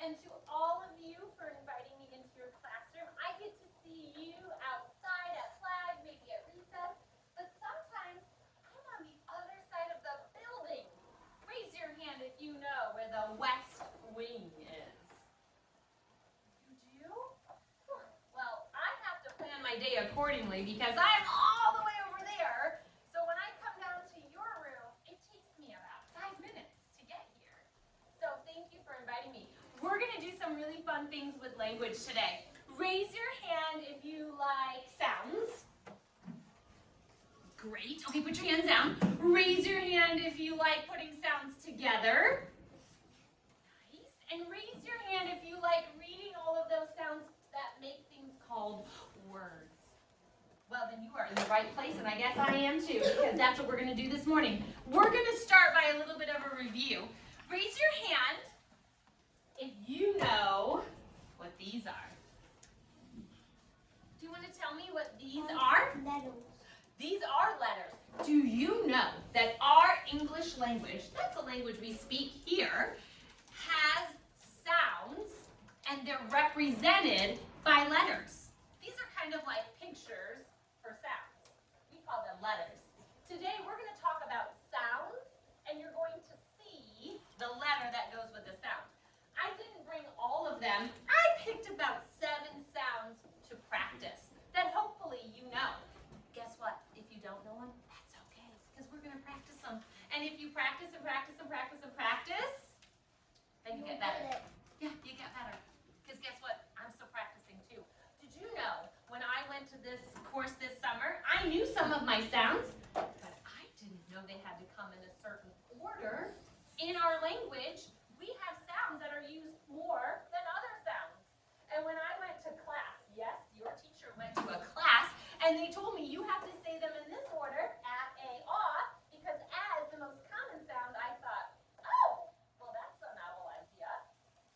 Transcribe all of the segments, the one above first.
and to all of you for inviting me into your classroom. I get to see you outside at flag, maybe at recess, but sometimes I'm on the other side of the building. Raise your hand if you know where the West Wing is. You do? Well, I have to plan my day accordingly because I'm all the way over there. So when I come down to your room, it takes me about 5 minutes to get here. So thank you for inviting me. We're going to do some really fun things with language today. Raise your hand if you like sounds. Great. Okay, put your hands down. Raise your hand if you like putting sounds together. Nice. And raise your hand if you like reading all of those sounds that make things called words. Well, then you are in the right place, and I guess I am too, because that's what we're going to do this morning. We're going to start by a little bit of a review. Raise your hand if you know what these are. Do you want to tell me what these are? Letters. These are letters. Do you know that our English language, that's the language we speak here, has sounds and they're represented by letters? These are kind of like pictures for sounds. We call them letters. Today we're going to talk about sounds and you're going to see the letter that goes with the sound. I didn't bring all of them. I picked about 7 sounds to practice that hopefully you know. Guess what? If you don't know them, that's okay, because we're going to practice them. And if you practice and practice and practice and practice, then you get better. Yeah, you get better. Because guess what? I'm still practicing too. Did you know when I went to this course this summer, I knew some of my sounds, but I didn't know they had to come in a certain order. In our language, we have sounds that are used more than other sounds. And when I went to class, yes, your teacher went to a class, and they told me you have to say them in this order, a, ah, because a is the most common sound. I thought, oh, well, that's a novel idea.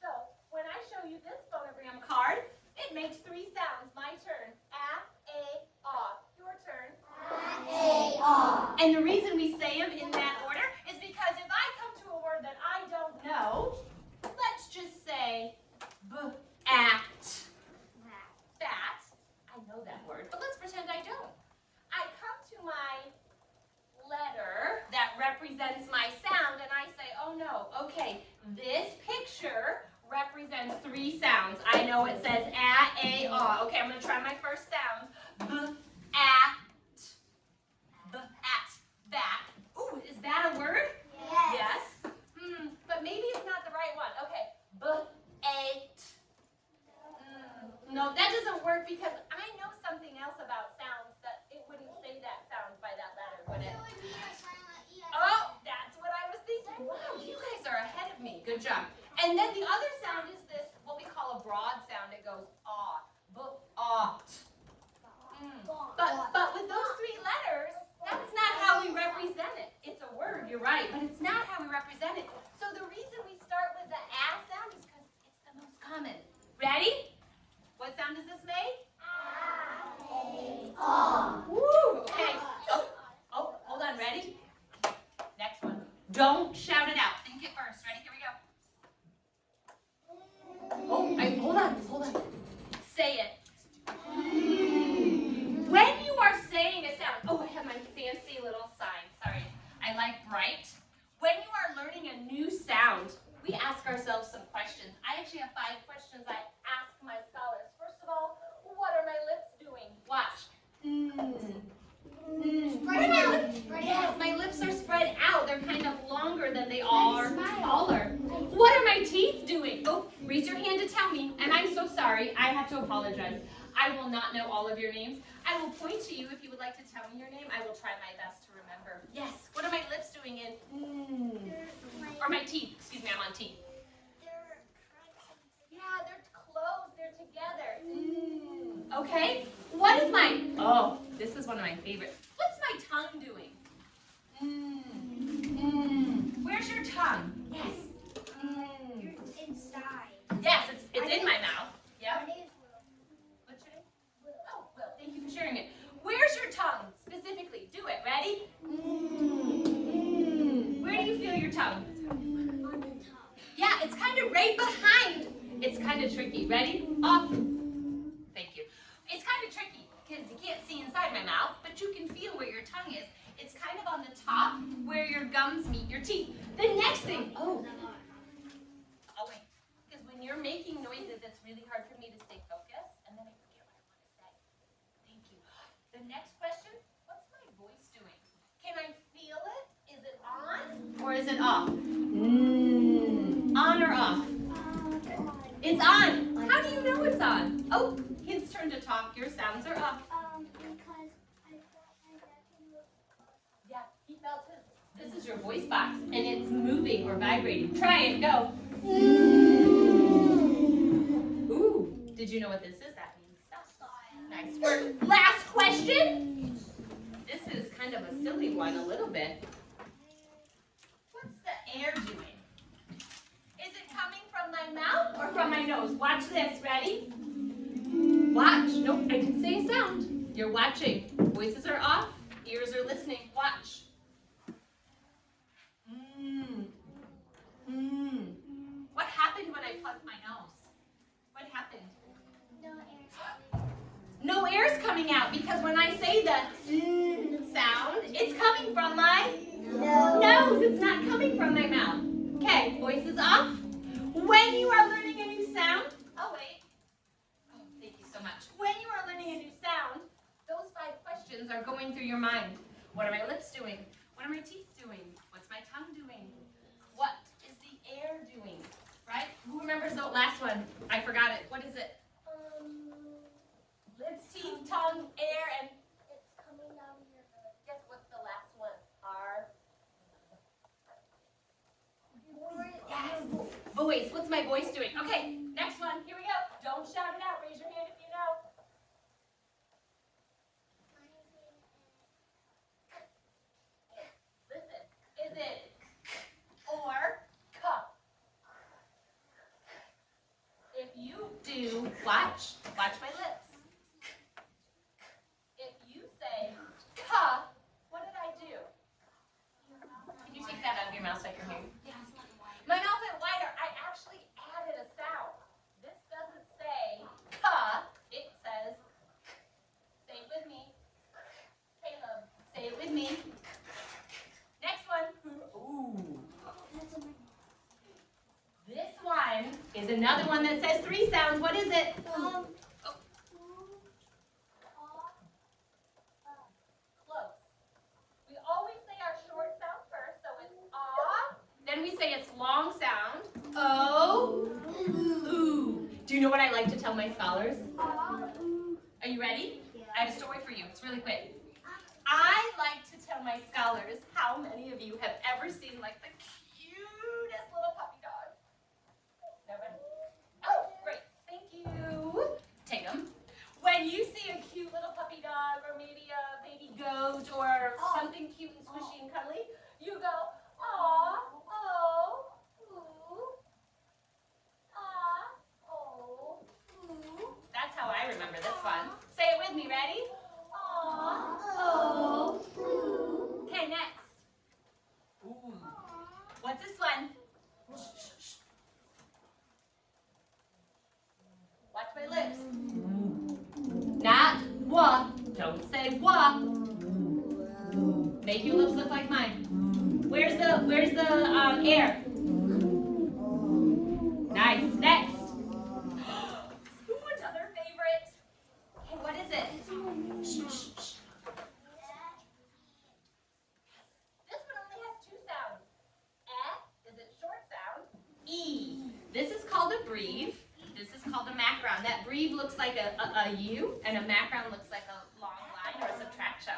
So when I show you this phonogram card, it makes 3 sounds. My turn, a, ah. Your turn, A, ah. and the reason we say them in that order is because if I come to a word that I don't know, let's just say bat. Bat. I know that word, but let's pretend I don't. I come to my letter that represents my sound and I say, oh no, okay, this picture represents 3 sounds. I know it says a, ah. Okay, I'm going to try my first sound. At. Bat. Ooh, is that a word? Yes. But maybe it's not the right one. Okay. Ate. No, that doesn't work because I know something else about sounds that it wouldn't say that sound by that letter, would it? Oh, that's what I was thinking. Wow, you guys are ahead of me. Good job. And then the other sound is this, what we call a broad sound. It goes ah. Ought. But with those 3 letters, that's not how we represent it. It's a word, you're right, but it's not how we represent it. So the reason we start with the a sound is because it's the most common. Ready? What sound does this make? Ah. Woo! Okay. Oh, hold on. Ready? Next one. Don't shout it out. Think it first. Ready? Here we go. Oh, hold on. Say it. When you are saying a sound, oh, I have my fancy little sign. Sorry. I like bright. When you are learning a new sound, we ask ourselves some questions. I actually have 5 questions I ask my scholars. First of all, what are my lips doing? Watch. Spread out. Yes, my lips are spread out. They're kind of longer than they are taller. What are my teeth doing? Oh, raise your hand to tell me. And I'm so sorry. I have to apologize. I will not know all of your names. I will point to you if you would like to tell me your name. I will try my best to remember. Yes. What are my lips doing in? Or my teeth. Excuse me, I'm on teeth. Yeah, they're closed. They're together. Okay. What is my... Oh, this is one of my favorites. What's my tongue doing? Where's your tongue? Yes. Inside. Yes, it's in my mouth. Yep. What's your name? Oh, Will. Thank you for sharing it. Where's your tongue specifically? Do it. Ready? Where do you feel your tongue? On the top. Yeah, it's kind of right behind It's kind of tricky. Ready? Off. Thank you. It's kind of tricky because you can't see inside my mouth, but you can feel where your tongue is. It's kind of on the top where your gums meet your teeth. The next thing, oh wait, because when you're making noises, it's really hard for me to stay focused, and then I forget what I want to say. Thank you. The next question, what's my voice doing? Can I feel it? Is it on or is it off? On or off? It's on. How do you know it's on? Oh, his turn to talk. Your sounds are off. Because I felt my vacuum was Yeah, he felt his. This is your voice box, and it's moving or vibrating. Try it. Go. Ooh. Did you know what this is? That means stop. Nice work. Last question. This is kind of a silly one, a little bit. What's the air doing? Is it coming from my mouth or from my nose? Watch this. Ready? Watch. Nope, I didn't say a sound. You're watching. Voices are off. Ears are listening. Watch. What happened when I plugged my nose? What happened? no air. No air's coming out because when I say the sound, it's coming from my nose. It's not coming from my mouth. Okay, voices off. When you are learning a new sound, oh wait. Oh, thank you so much. When you are learning a new sound, those 5 questions are going through your mind. What are my lips doing? What are my teeth doing? What's my tongue doing? What is the air doing? Right? Who remembers the last one? I forgot it. What is it? Lips, teeth, tongue, air, and It's coming out of your nose. guess what's the last one? R. Yes. Voice. What's my voice doing? Okay, next one. Here we go. Don't shout it out. Raise your hand if you know. Listen. Is it or cup? If you do, watch my lips. If you say ka, what did I do? Can you take that out of your mouth so I can hear you? My mouth went wider. I actually added a sound. This doesn't say ka. It says, say it with me. Caleb, say it with me. Next one. Ooh. This one is another one that says 3 sounds. What is it? Close. We always say our short sound first, so it's ah. Then we say its long sound. O. Ooh. Do you know what I like to tell my scholars? Are you ready? I have a story for you. It's really quick. I like to tell my scholars how many of you have ever seen like the cutest little puppy dog. Nobody? Oh, great. Thank you. Take them. When you see a cute little puppy dog or maybe a baby goat or something cute and squishy and cuddly, you go, aw, oh, ooh, ah, oh, ooh. That's how I remember this one. Say it with me, ready? Aw, oh, ooh. Okay, next. Ooh. What's this one? Watch my lips. Not wa. Don't say wa. Make your lips look like mine. Where's the air? Nice. Next. Ooh, another favorite. Hey, what is it? Shh, shh, shh. This one only has 2 sounds. Is a short sound. E. This is called a breve. This is called a macron. That breve looks like a U, and a macron looks like a long line or a subtraction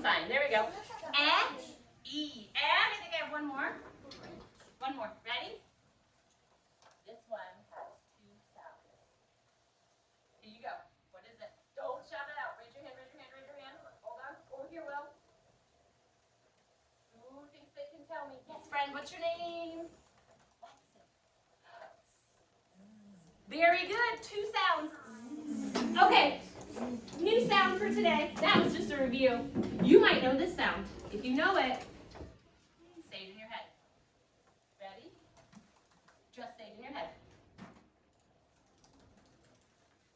sign. There we go. And E. And I think I have one more. One more. Ready? This one has 2 sounds. Here you go. What is it? Don't shout it out. Raise your hand, raise your hand, raise your hand. Hold on. Over here, Will. Who thinks they can tell me? Yes, friend. What's your name? Very good. 2 sounds. Okay. New sound for today. That was just a review. You might know this sound. If you know it, say it in your head. Ready? Just say in your head.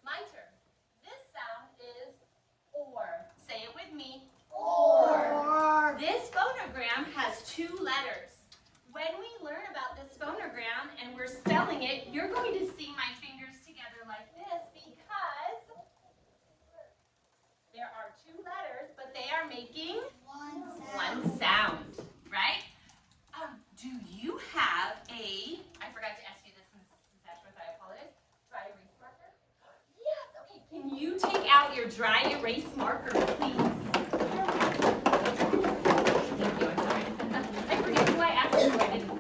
My turn. This sound is or. Say it with me. Or. This phonogram has 2 letters. When we learn about this phonogram and we're spelling it, you're going to see my fingers together like this because there are 2 letters, but they are making one sound, right? Do you have I forgot to ask you this, Mrs. Ashworth, I apologize, dry erase marker? Yes, okay, can you take out your dry erase marker, please? Thank you, I'm sorry. I forget who I asked you, I didn't.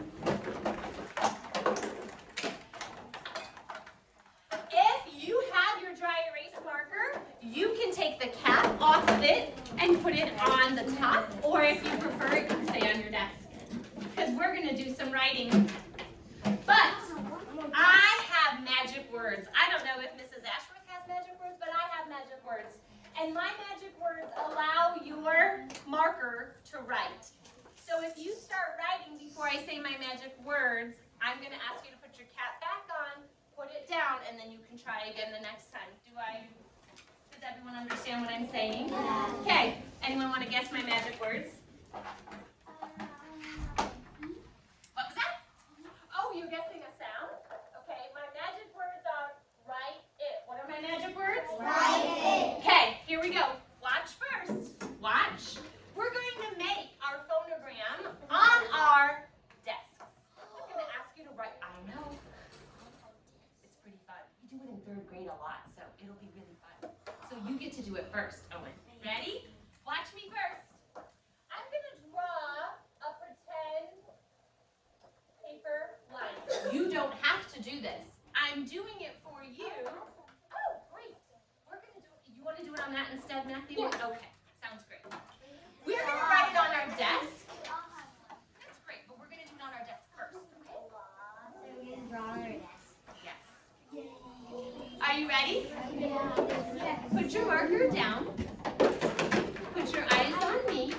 If you have your dry erase marker, you can take the cap off of it and put it on the top, or if you prefer, it can stay on your desk. Because we're going to do some writing. But I have magic words. I don't know if Mrs. Ashworth has magic words, but I have magic words. And my magic words allow your marker to write. So if you start writing before I say my magic words, I'm going to ask you to put your cap back on, put it down, and then you can try again the next time. Does everyone understand what I'm saying? Okay. Anyone want to guess my magic words? What was that? Oh, you're guessing a sound? Okay, my magic words are write it. What are my magic words? Write it. Okay, here we go. Watch first. Watch. We're going to make our phonogram on our desks. I'm going to ask you to write. I know. It's pretty fun. We do it in 3rd grade a lot, so it'll be really fun. So you get to do it first, Owen. Ready? Watch me first. I'm going to draw a pretend paper line. You don't have to do this. I'm doing it for you. Oh, great. We're going to do it. You want to do it on that instead, Matthew? Yeah. Okay, sounds great. We're going to write it on our desk. That's great, but we're going to do it on our desk first, okay? So we're going to draw on our desk. Yes. Are you ready? Yeah. Put your marker down. Put your eyes on me.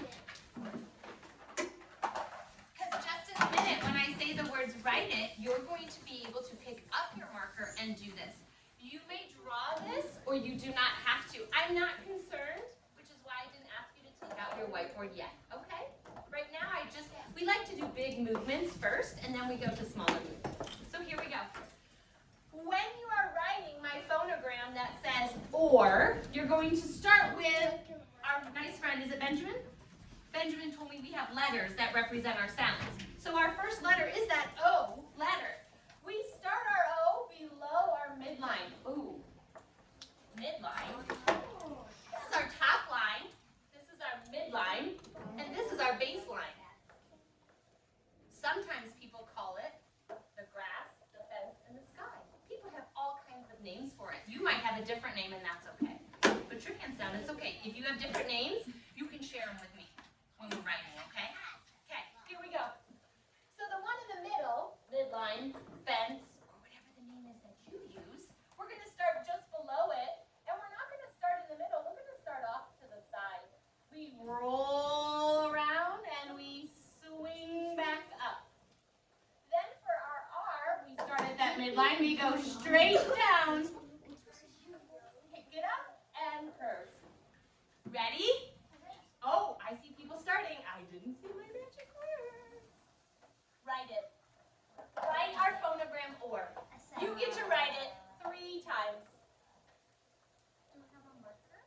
Because just in a minute, when I say the words write it, you're going to be able to pick up your marker and do this. You may draw this or you do not have to. I'm not concerned, which is why I didn't ask you to take out your whiteboard yet, okay? Right now, we like to do big movements first and then we go to smaller movements. So here we go. When you are writing my phonogram that says or, you're going to start with our nice friend, is it Benjamin? Benjamin told me we have letters that represent our sounds. So our first letter is that O letter. We start our O below our midline. Ooh, midline. This is our top line, this is our midline, and this is our baseline. Sometimes people call it the grass, the fence, and the sky. People have all kinds of names for it. You might have a different name and that's okay. Put your hands down, it's okay. If you have different names, you can share them with me when we're writing, okay? Okay, here we go. So the one in the middle, midline, fence, or whatever the name is that you use, we're going to start just below it, and we're not going to start in the middle, we're going to start off to the side. We roll around and we swing back up. Then for our R, we start at that midline, we go straight down, pick it up, and curve. Ready? Oh, I see people starting. I didn't see my magic words. Write it. Write our phonogram or. You get to write it 3 times. Do you have a marker?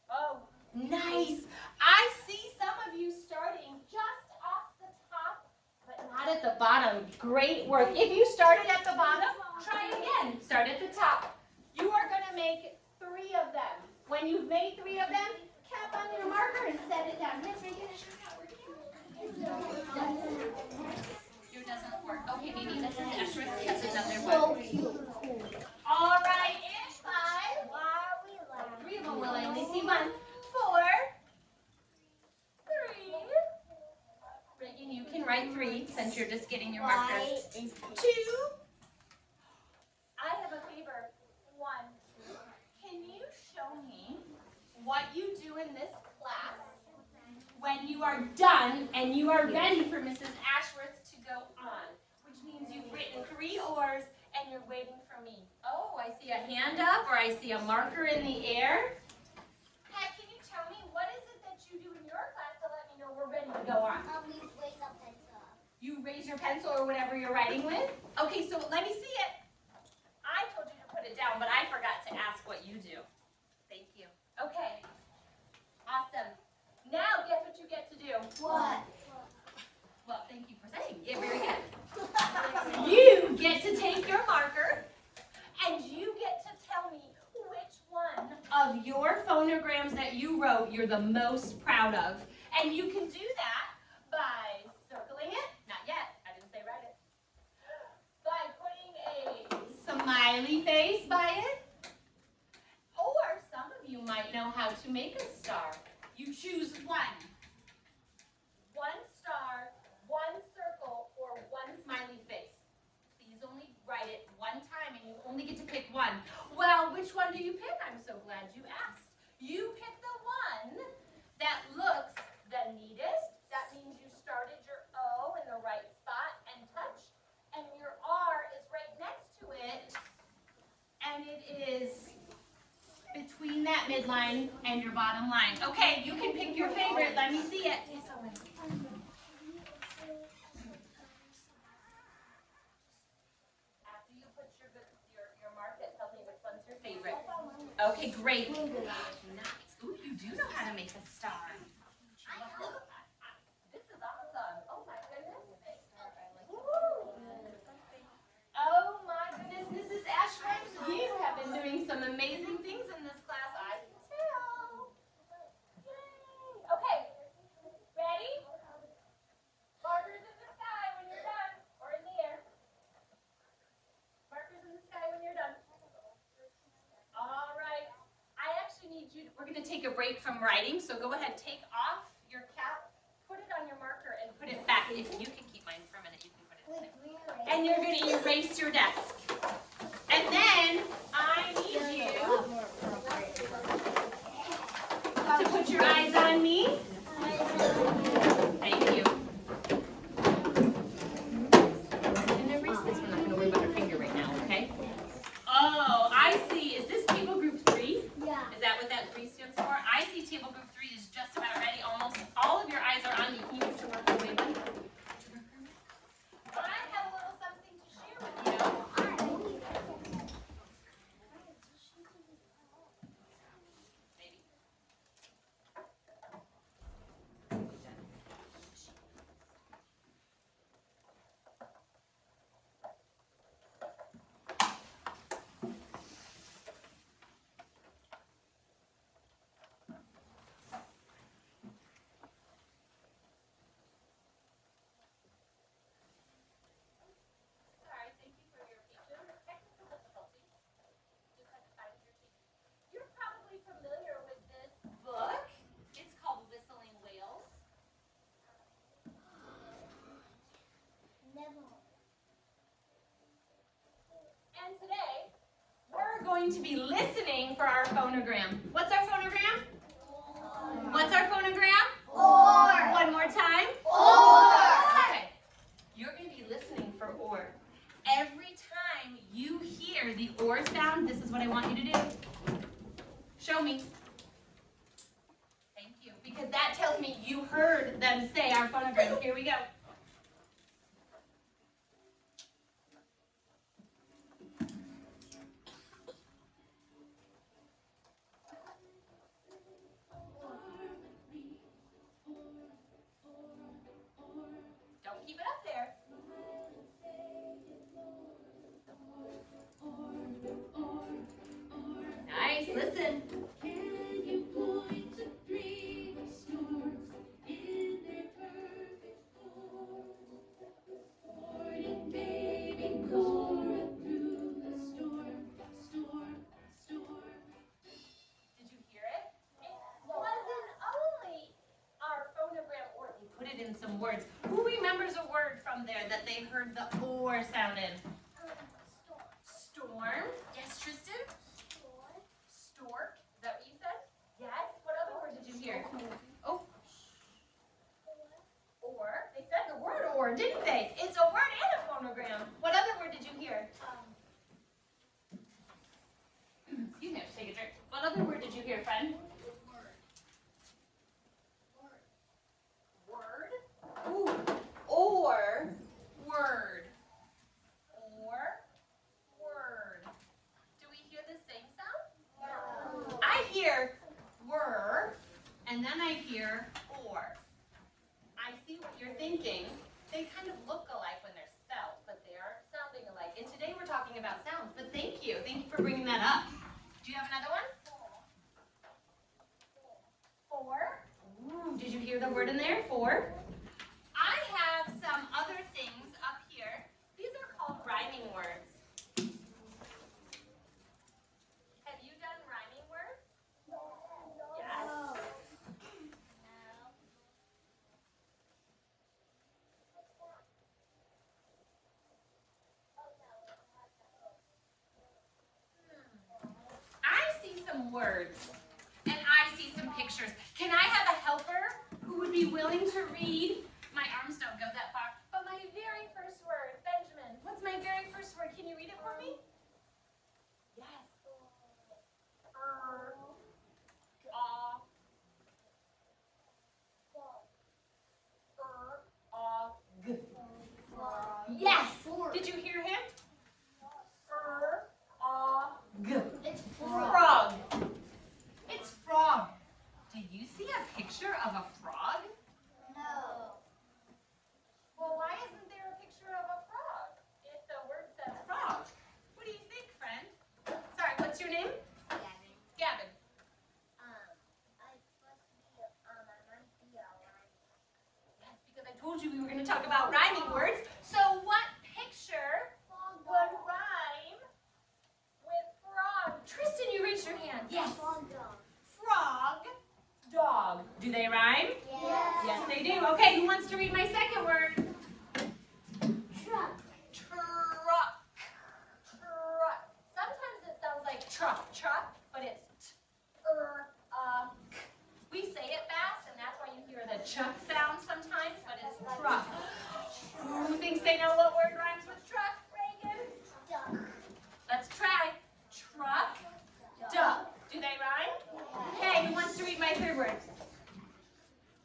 Oh, nice. I see some of you starting just off the top, but not at the bottom. Great work. If you started at the bottom, try again. Start at the top. You are going to make 3 of them. When you've made 3 of them, cap on your marker and set it down. Yours doesn't work. Okay, maybe this is Ashworth has another one. All right, and 5. Why are we like 3 of them will I only see 1. 4. 3. Reagan, you can write 3 since you're just getting your marker. 2. I have a favor. 1. Can you show me what you do in this class when you are done and you are ready for Mrs. Ashworth to go on, which means you've written 3 oars and you're waiting for me. Oh, I see a hand up or I see a marker in the air. Pat, can you tell me what is it that you do in your class to let me know we're ready to go on? We raise a pencil. You raise your pencil or whatever you're writing with? Okay, so let me see it. I told you to put it down, but I forgot to ask what you do. Thank you. Okay. Awesome. Now, guess what you get to do? What? Well, thank you for saying. Yeah, very good. You get to take your marker, and you get to tell me which one of your phonograms that you wrote you're the most proud of. And you can do that by circling it. Not yet. I didn't say write it. By putting a smiley face by it. Or some of you might know how to make a star. You choose one. 1 star, 1 circle, or 1 smiley face. Please only write it 1 time and you only get to pick 1. Well, which one do you pick? I'm so glad you asked. You pick the one that looks the neatest. That means you started your O in the right spot and touch, and your R is right next to it, and it is between that midline and your bottom line. Okay, you can pick your favorite. Let me see it. After you put your mark, that tells me which one's your favorite. Okay, great. Nice. Ooh, you do know how to make a star. This is awesome. Oh my goodness. Oh my goodness, Mrs. Ashworth, you have been doing some amazing things in this class. I can tell. Yay. Okay, ready? Markers in the sky when you're done, or in the air. Markers in the sky when you're done. All right. I actually need you, we're going to take a break from writing, so go ahead, take off your cap, put it on your marker, and put it back. If you can keep mine for a minute, you can put it in there. And you're going to erase your desk. And then I need you to put your eyes on me. Thank you. And erase this. We're not going to worry about our finger right now, okay? Oh, I see. Is this table group 3? Yeah. Is that what that 3 stands for? I see table group 3 is just about ready. Almost all of your eyes are on me. Can you put your marker away, buddy? I have a little something to share with you. Maybe. Sorry, thank you for your patience. Technical difficulties. Just had to find your key. You're probably familiar with this book. It's called Whistling Whales. Never. And today, we're going to be listening for our phonogram. What's our phonogram? What's our phonogram? Or. One more time. Or. Okay. You're going to be listening for or. Every time you hear the or sound, this is what I want you to do. Show me. Thank you. Because that tells me you heard them say our phonogram. Here we go. Don't keep it up there. Nice, listen. Can you point to 3 storms in their perfect form? Sporting baby Cora through the storm, storm, storm. Did you hear it? It wasn't only our phonogram or they put it in some words. Who remembers a word from there that they heard the or sound in? Storm. Yes, Tristan? Stork. Is that what you said? Yes. What other word did you hear? Oh. And then I hear or. I see what you're thinking. They kind of look alike when they're spelled, but they aren't sounding alike. And today we're talking about sounds, but thank you. Thank you for bringing that up. Do you have another one? For. Ooh, did you hear the word in there? For. I have some other things up here. These are called rhyming words. Have you done rhyming words? Yes. I see some words and I see some pictures. Can I have a helper who would be willing to read? My arms don't go that far. But my very first word, Benjamin. What's my very first word? Can you read it for me? Yes. G. Yes. Did you hear him? G. It's Frog. It's frog. Do you see a picture of a frog? No. Well, why isn't there a picture of a frog if the word says frog? What do you think, friend? Sorry, what's your name? Gavin. Gavin. I must be, I might be a lion. Yes, because I told you we were going to talk about rhyming words. So what picture would rhyme with frog? Tristan, you raised your hand. Yes. Frog dog. Frog, dog. Do they rhyme? Yes. Yes, they do. Okay, who wants to read my second word? Truck. Truck. Truck. Sometimes it sounds like truck, but it's k. We say it fast, and that's why you hear the chuck sound sometimes, but it's truck. Who thinks they know what word rhymes with truck, Reagan? Duck. Let's try. Truck, duck. Do they rhyme? Okay, who wants to read my third word?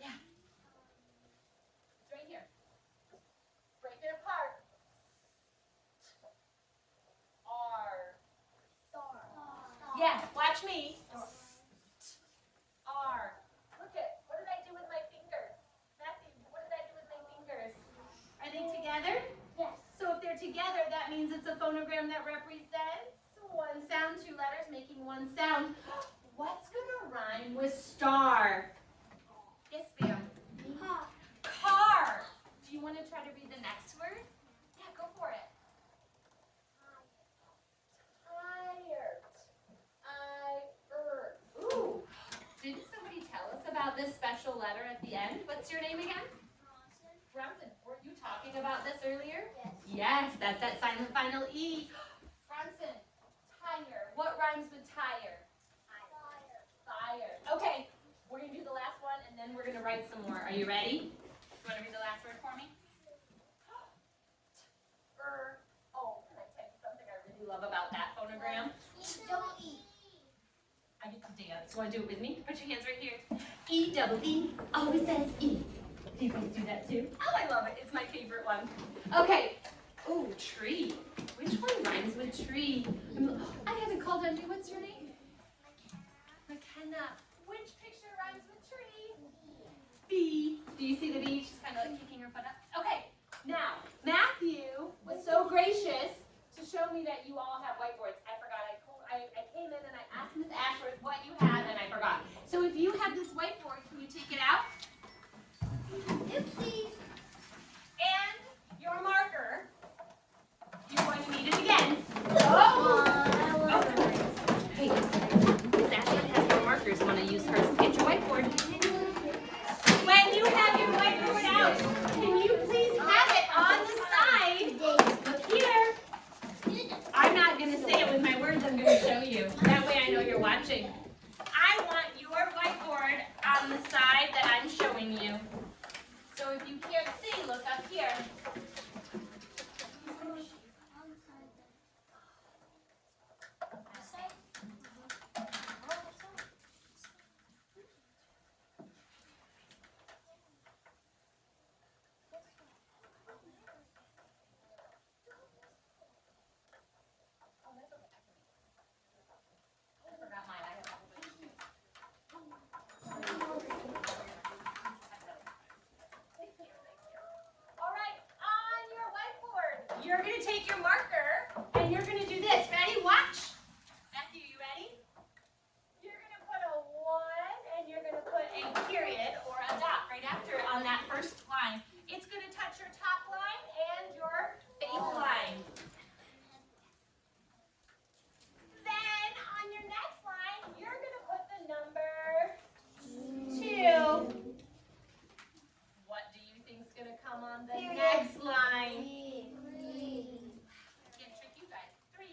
Yeah. It's right here. Break it apart. R. Star. Yes, watch me. R. Look at, what did I do with my fingers? Matthew, what did I do with my fingers? Are they together? Yes. So if they're together, that means it's a phonogram that represents one sound, two letters making one sound. What's gonna rhyme with star? Yes, ma'am. Car. Do you want to try to read the next word? Yeah, go for it. Tired. Ooh. Didn't somebody tell us about this special letter at the end? What's your name again? Bronson. Were you talking about this earlier? Yes. Yes, that's that silent final E. Bronson. Tire. What rhymes with tire? Fire. Okay, we're going to do the last one and then we're going to write some more. Are you ready? You want to read the last word for me? Oh, can I tell you something I really love about that phonogram? Double E. I get to dance. You want to do it with me? Put your hands right here. E-double-E always says E. Do you guys do that too? Oh, I love it. It's my favorite one. Okay. Ooh, tree. Which one rhymes with tree? I haven't called on you. What's your name? McKenna. Which picture rhymes with tree? B. Do you see the B? She's kind of like kicking her foot up. Okay. Now, Matthew was so gracious to show me that you all have whiteboards. I forgot. I came in and I asked Miss Ashworth what you had and I forgot. So if you have this whiteboard, can you take it out? Oopsie. And your marker. You're going to need it again. Oh! Hey, Miss Ashworth has your markers. Want to use hers to get your whiteboard? When you have your whiteboard out, can you please have it on the side? Look here. I'm not going to say it with my words. I'm going to show you. That way I know you're watching. I want your whiteboard on the side that I'm showing you. So if you can't see, look up here. I forgot mine. I have a whole bunch. after it on that first line. It's going to touch your top line and your base line. Then on your next line, you're going to put the number 2. What do you think is going to come on the next line? Can't trick you guys. 3.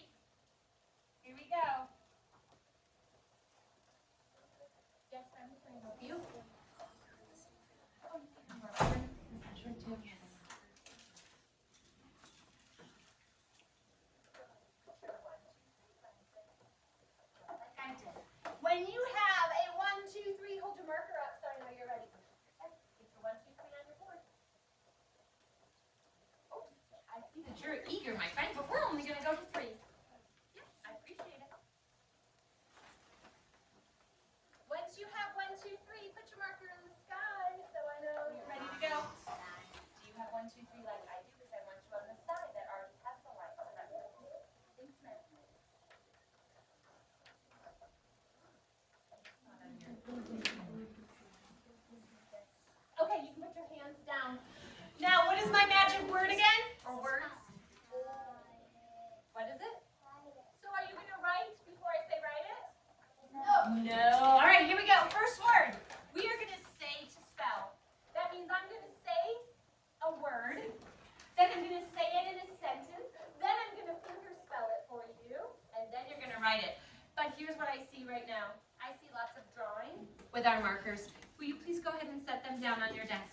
Here we go. Yes, ma'am, can I help you? When you have a 1, 2, 3, hold your marker up so I know you're ready. Get your 1, 2, 3 on your board. Oops, I see that you're eager, my friend, but we're only going to go to 3. Yep, I appreciate it. Once you have 1, 2, 3, put your marker in the sky so I know you're ready to go. Do you have 1, 2, 3 like I do? Because I want you on the side that already has the light. So that works. Thanks, ma'am. Okay, you can put your hands down. Now, what is my magic word again? Or words? What is it? So are you going to write before I say write it? No. All right, here we go. First word. We are going to say to spell. That means I'm going to say a word. Then I'm going to say it in a sentence. Then I'm going to finger spell it for you. And then you're going to write it. But here's what I see right now. I see lots of drawing with our markers. Will you please go ahead and set them down on your desk?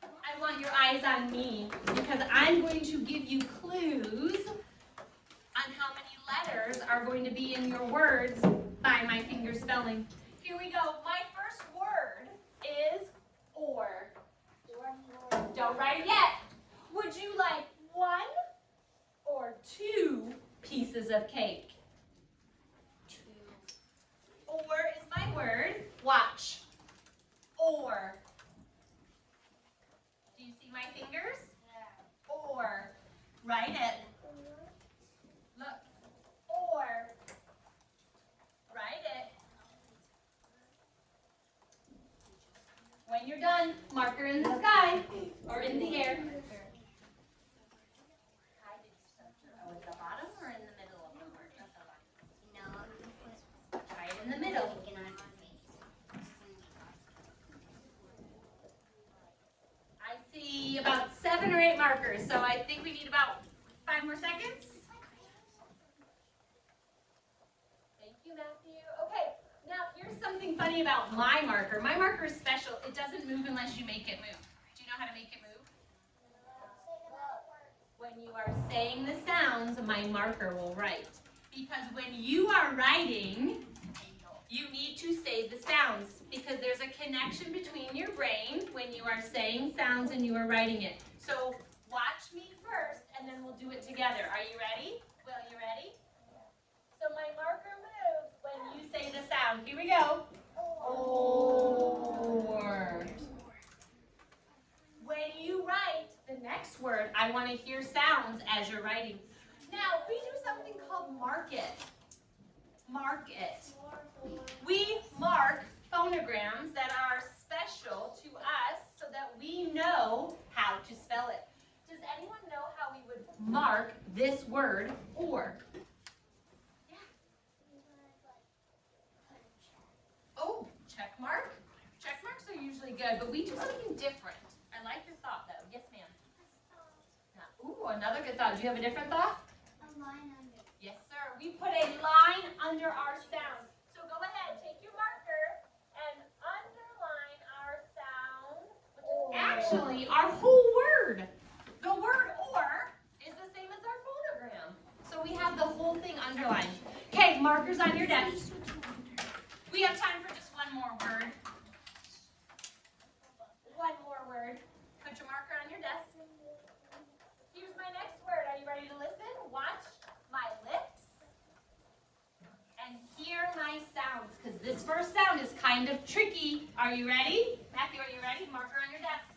I want your eyes on me because I'm going to give you clues on how many letters are going to be in your words by my finger spelling. Here we go. My first word is or. Don't write it yet. Would you like 1 or 2 pieces of cake? 2. Or is my word. Watch. Or. Do you see my fingers? Or. Write it. Look. Or. Write it. When you're done, marker in the sky or in the air. At the bottom or in the middle of the word? Try it in the middle. I see about 7 or 8 markers, so I think we need about 5 more seconds. Thank you, Matthew. Okay, now here's something funny about my marker. My marker is special. It doesn't move unless you make it move. Do you know how to make it move? When you are saying the sounds, my marker will write. Because when you are writing, you need to say the sounds. Because there's a connection between your brain when you are saying sounds and you are writing it. So watch me first, and then we'll do it together. Are you ready? Will, you ready? So my marker moves when you say the sound. Here we go. Or. When you write the next word, I want to hear sounds as you're writing. Now, we do something called mark it. Mark it. We mark phonograms that are special to us so that we know how to spell it. Does anyone know how we would mark this word, or? Yeah. Oh, check mark. Check marks are usually good, but we do something different. I like your thought, though. Yes, ma'am. Ooh, another good thought. Do you have a different thought? A line under. Yes, sir. We put a line under our sound. So go ahead, take your marker and underline our sound, which is actually our whole word. The word or is the same as our phonogram. So we have the whole thing underlined. Okay, markers on your desk. We have time for just one more word. One more word. Put your marker on your desk. Here's my next word. Are you ready to listen? Watch my lips and hear my sounds, because this first sound is kind of tricky. Are you ready? Matthew, are you ready? Marker on your desk.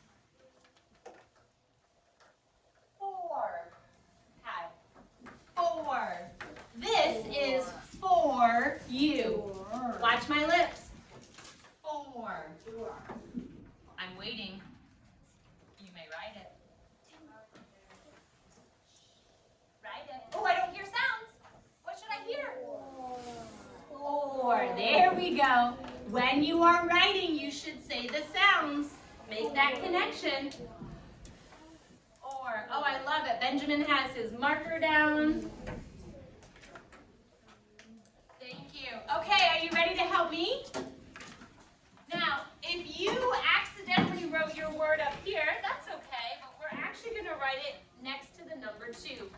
4. Hi. 4. This is for you. Watch my lips. 4. waiting, you may write it. Write it. Oh, I don't hear sounds. What should I hear? Or. There we go. When you are writing, you should say the sounds. Make that connection. Or. Oh, I love it. Benjamin has his marker down. Thank you. Okay, are you ready to help me? Now, if you accidentally wrote your word up here, that's okay, but we're actually going to write it next to the number 2.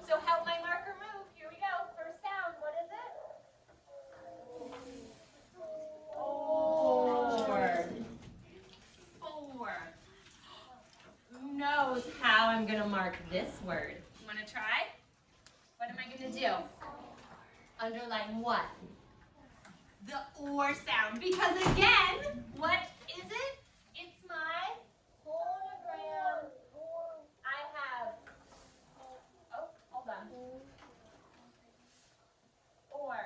So help my marker move. Here we go. First sound. What is it? Or. 4. Who knows how I'm going to mark this word? You want to try? What am I going to do? Underline what? The or sound. Because again, what is it? It's my phonogram. I have, oh, hold on. Or.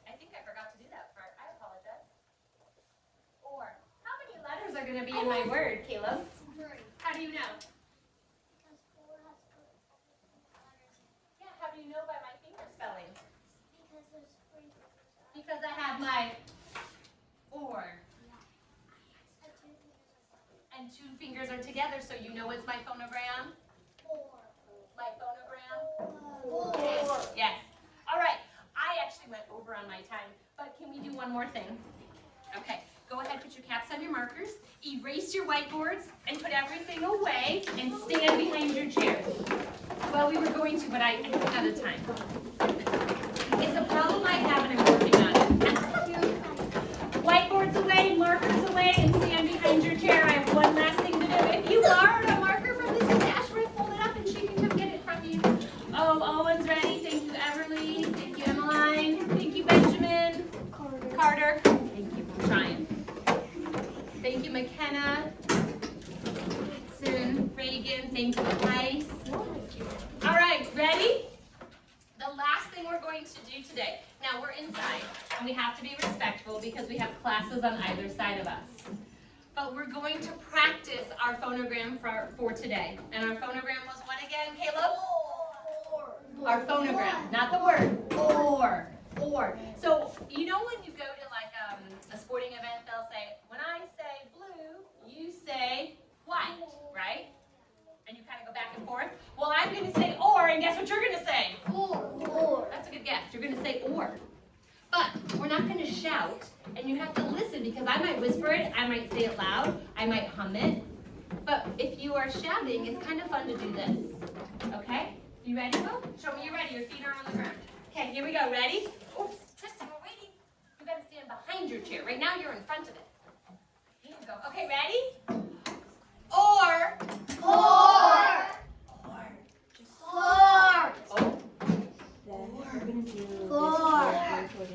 I think I forgot to do that part. I apologize. Or. How many letters are going to be in my word, Caleb? 3. How do you know? Because 4 has 3 letters. Yeah, how do you know by my finger spelling? Because there's 3 letters. Because I have my or. And 2 fingers are together, so you know it's my phonogram? 4. My phonogram? 4. Yes. Yes. All right. I actually went over on my time, but can we do one more thing? Okay. Go ahead, put your caps on your markers, erase your whiteboards, and put everything away, and stand behind your chairs. Well, we were going to, but I don't have the time. It's a problem I have, and I'm working on it. Whiteboards away, markers away, and stand behind your chair. I have one last thing to do. If you borrowed a marker from Mrs. Ashworth, pull it up, and she can come get it from you. Oh, Owen's ready. Thank you, Everly. Thank you, Emmeline. Thank you, Benjamin. Carter. Thank you. I'm trying. Thank you, McKenna. Hudson, Reagan. Thank you, Tice. All right, ready? The last thing we're going to do today. Now, we're inside, and we have to be respectful because we have classes on either side of us. But we're going to practice our phonogram for today. And our phonogram was what again, Caleb? Our phonogram, not the word. Or. So, you know when you go to like a sporting event, they'll say, when I say blue, you say white, right? And you kind of go back and forth. Well, I'm going to say or, and guess what you're going to say? Or. That's a good guess. You're going to say or. But we're not going to shout, and you have to listen because I might whisper it, I might say it loud, I might hum it. But if you are shouting, it's kind of fun to do this. Okay? You ready, Will? Show me you're ready. Your feet are on the ground. Okay, here we go. Ready? Oops, Tristan, we're waiting. You got to stand behind your chair. Right now, you're in front of it. Here you go. Okay, ready? Or.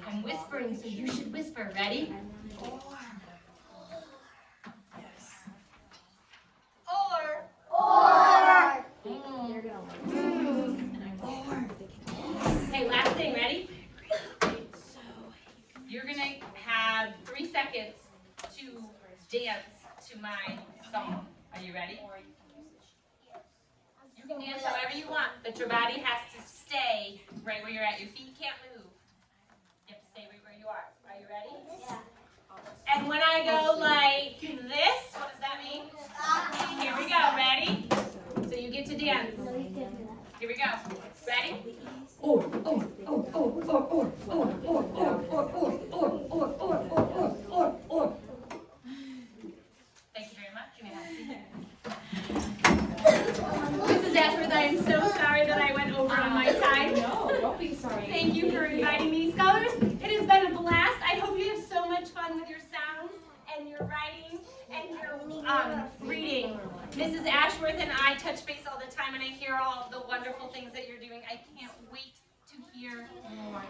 I'm whispering, so you should whisper. Ready? Okay, last thing. Ready? You're going to have 3 seconds to dance to my song. Are you ready? You can dance however you want, but your body has to stay right where you're at. Your feet can't move. You have to stay right where you are. Are you ready? Yeah. And when I go like this, what does that mean? Here we go. Ready? So you get to dance. Here we go. Ready? Or. Thank you very much. You may have a seat. Mrs. Ashworth, I am so sorry that I went over on my time. No, don't be sorry. Thank you for inviting me. Scholars, it has been a blast. I hope you have so much fun with your sounds and your writing and your reading. Mrs. Ashworth and I touch base all the time, and I hear all the wonderful things that you're doing. I can't wait to hear more.